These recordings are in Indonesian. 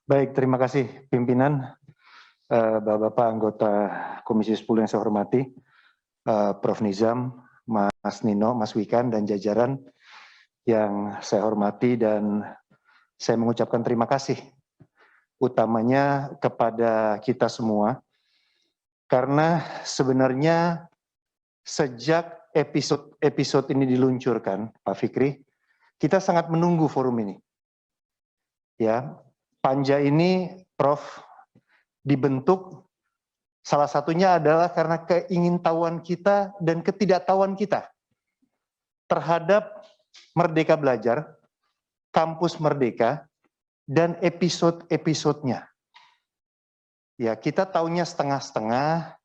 Baik, terima kasih pimpinan, Bapak-Bapak anggota Komisi 10 yang saya hormati, Prof. Nizam, Mas Nino, Mas Wikan, dan jajaran yang saya hormati, dan saya mengucapkan terima kasih utamanya kepada kita semua, karena sebenarnya sejak episode ini diluncurkan, Pak Fikri, kita sangat menunggu forum ini. Ya, Panja ini, Prof, dibentuk salah satunya adalah karena keingintahuan kita dan ketidaktahuan kita terhadap Merdeka Belajar, Kampus Merdeka, dan episode-episodenya. Ya, kita tahunya setengah-setengah,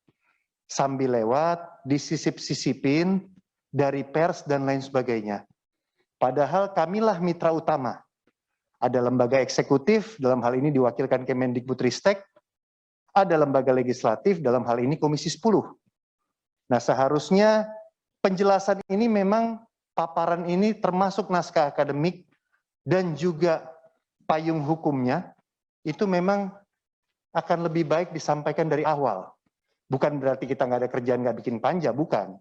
sambil lewat, disisip-sisipin dari pers dan lain sebagainya. Padahal kamilah mitra utama. Ada lembaga eksekutif, dalam hal ini diwakilkan Kemendikbudristek, ada lembaga legislatif, dalam hal ini Komisi 10. Nah, seharusnya penjelasan ini memang, paparan ini termasuk naskah akademik dan juga payung hukumnya, itu memang akan lebih baik disampaikan dari awal. Bukan berarti kita nggak ada kerjaan, nggak bikin panja, bukan.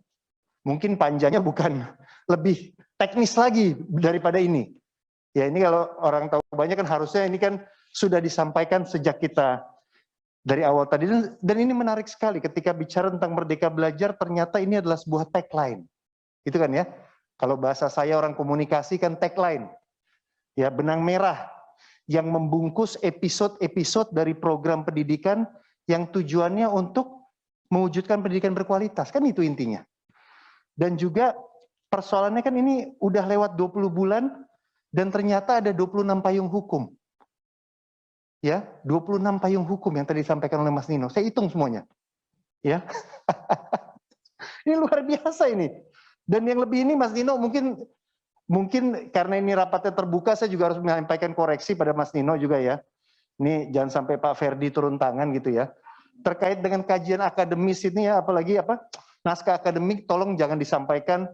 Mungkin panjanya bukan lebih teknis lagi daripada ini. Ya, ini kalau orang tahu banyak kan harusnya ini kan sudah disampaikan sejak kita dari awal tadi. Dan ini menarik sekali ketika bicara tentang Merdeka Belajar, ternyata ini adalah sebuah tagline. Itu kan ya, kalau bahasa saya orang komunikasi kan tagline. Ya, benang merah yang membungkus episode-episode dari program pendidikan yang tujuannya untuk mewujudkan pendidikan berkualitas. Kan itu intinya. Dan juga persoalannya kan ini udah lewat 20 bulan, dan ternyata ada 26 payung hukum. Ya, 26 payung hukum yang tadi disampaikan oleh Mas Nino. Saya hitung semuanya. Ya. Ini luar biasa ini. Dan yang lebih ini Mas Nino mungkin karena ini rapatnya terbuka, saya juga harus menyampaikan koreksi pada Mas Nino juga ya. Ini jangan sampai Pak Ferdi turun tangan gitu ya. Terkait dengan kajian akademis ini ya, apalagi naskah akademik, tolong jangan disampaikan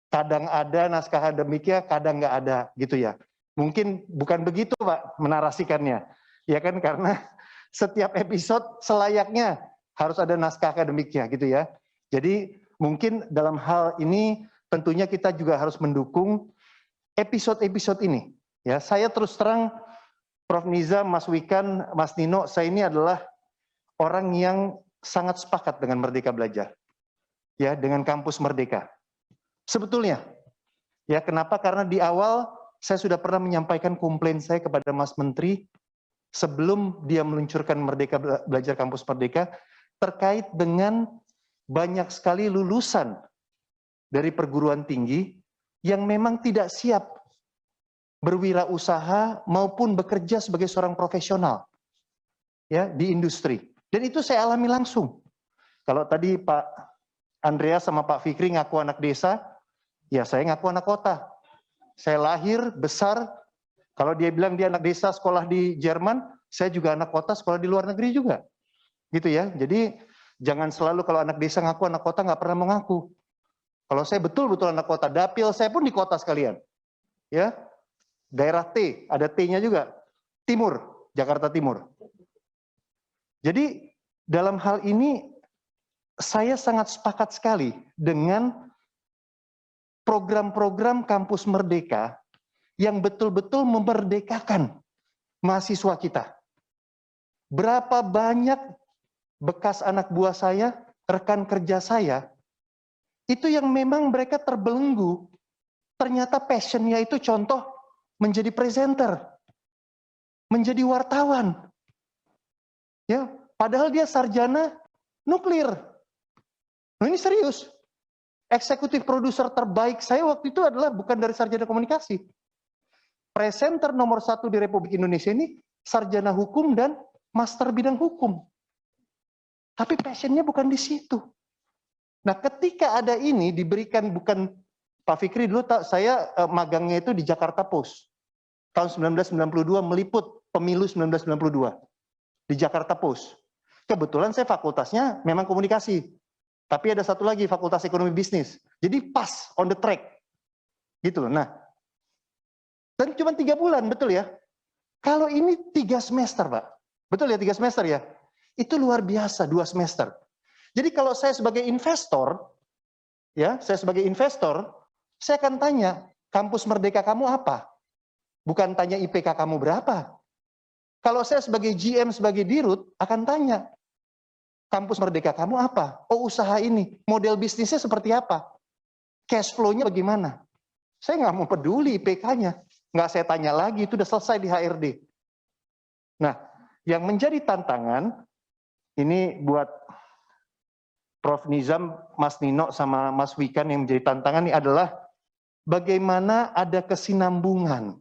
kadang ada naskah akademiknya, kadang nggak ada gitu ya. Mungkin bukan begitu Pak menarasikannya. Ya kan, karena setiap episode selayaknya harus ada naskah akademiknya gitu ya. Jadi mungkin dalam hal ini tentunya kita juga harus mendukung episode-episode ini. Ya, saya terus terang Prof. Nizam, Mas Wikan, Mas Nino, saya ini adalah orang yang sangat sepakat dengan Merdeka Belajar. Ya, dengan Kampus Merdeka. Sebetulnya, ya kenapa? Karena di awal saya sudah pernah menyampaikan komplain saya kepada Mas Menteri sebelum dia meluncurkan Merdeka Belajar Kampus Merdeka terkait dengan banyak sekali lulusan dari perguruan tinggi yang memang tidak siap berwirausaha maupun bekerja sebagai seorang profesional ya di industri. Dan itu saya alami langsung. Kalau tadi Pak Andreas sama Pak Fikri ngaku anak desa, ya saya ngaku anak kota. Saya lahir, besar, kalau dia bilang dia anak desa sekolah di Jerman, saya juga anak kota sekolah di luar negeri juga. Gitu ya, jadi jangan selalu kalau anak desa ngaku anak kota nggak pernah mengaku. Kalau saya betul-betul anak kota, dapil saya pun di kota sekalian. Ya, daerah T, ada T-nya juga, Timur, Jakarta Timur. Jadi dalam hal ini saya sangat sepakat sekali dengan program-program Kampus Merdeka yang betul-betul memerdekakan mahasiswa kita. Berapa banyak bekas anak buah saya, rekan kerja saya, itu yang memang mereka terbelenggu. Ternyata passionnya itu contoh menjadi presenter, menjadi wartawan. Ya, padahal dia sarjana nuklir. Nah, ini serius. Eksekutif produser terbaik saya waktu itu adalah bukan dari sarjana komunikasi. Presenter nomor 1 di Republik Indonesia ini sarjana hukum dan master bidang hukum. Tapi passionnya bukan di situ. Nah, ketika ada ini diberikan, bukan Pak Fikri dulu, saya magangnya itu di Jakarta Post. Tahun 1992 meliput pemilu 1992 di Jakarta Post. Kebetulan saya fakultasnya memang komunikasi. Tapi ada satu lagi, Fakultas Ekonomi Bisnis. Jadi pas, on the track. Gitu loh. Nah, dan cuma 3 bulan, betul ya? Kalau ini 3 semester, Pak. Betul ya 3 semester ya? Itu luar biasa 2 semester. Jadi kalau saya sebagai investor, ya, saya sebagai investor, saya akan tanya, kampus Merdeka kamu apa? Bukan tanya IPK kamu berapa. Kalau saya sebagai GM, sebagai dirut, akan tanya, kampus Merdeka kamu apa? Oh, usaha ini, model bisnisnya seperti apa? Cash flow-nya bagaimana? Saya nggak mau peduli IPK-nya. Nggak saya tanya lagi, itu udah selesai di HRD. Nah, yang menjadi tantangan, ini buat Prof. Nizam, Mas Nino, sama Mas Wikan yang menjadi tantangan ini adalah bagaimana ada kesinambungan.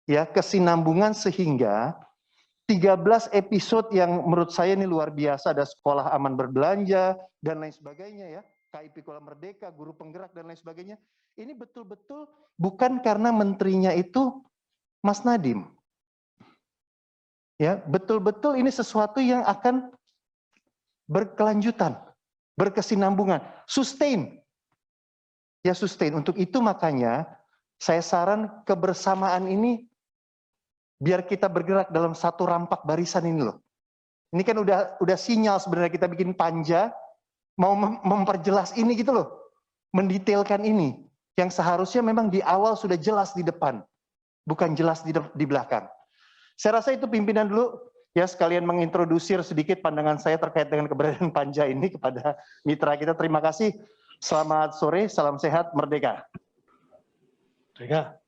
Ya, kesinambungan sehingga 13 episode yang menurut saya ini luar biasa, ada sekolah aman berbelanja, dan lain sebagainya ya, KIP Kolam Merdeka, guru penggerak, dan lain sebagainya. Ini betul-betul bukan karena menterinya itu Mas Nadiem. Ya, betul-betul ini sesuatu yang akan berkelanjutan, berkesinambungan, sustain. Ya, sustain. Untuk itu makanya saya saran kebersamaan ini biar kita bergerak dalam satu rampak barisan ini loh. Ini kan udah sinyal sebenarnya kita bikin panja mau memperjelas ini gitu loh. Mendetailkan ini yang seharusnya memang di awal sudah jelas di depan, bukan jelas di belakang. Saya rasa itu pimpinan dulu ya, sekalian mengintrodusir sedikit pandangan saya terkait dengan keberadaan panja ini kepada mitra kita. Terima kasih. Selamat sore, salam sehat, merdeka. Merdeka.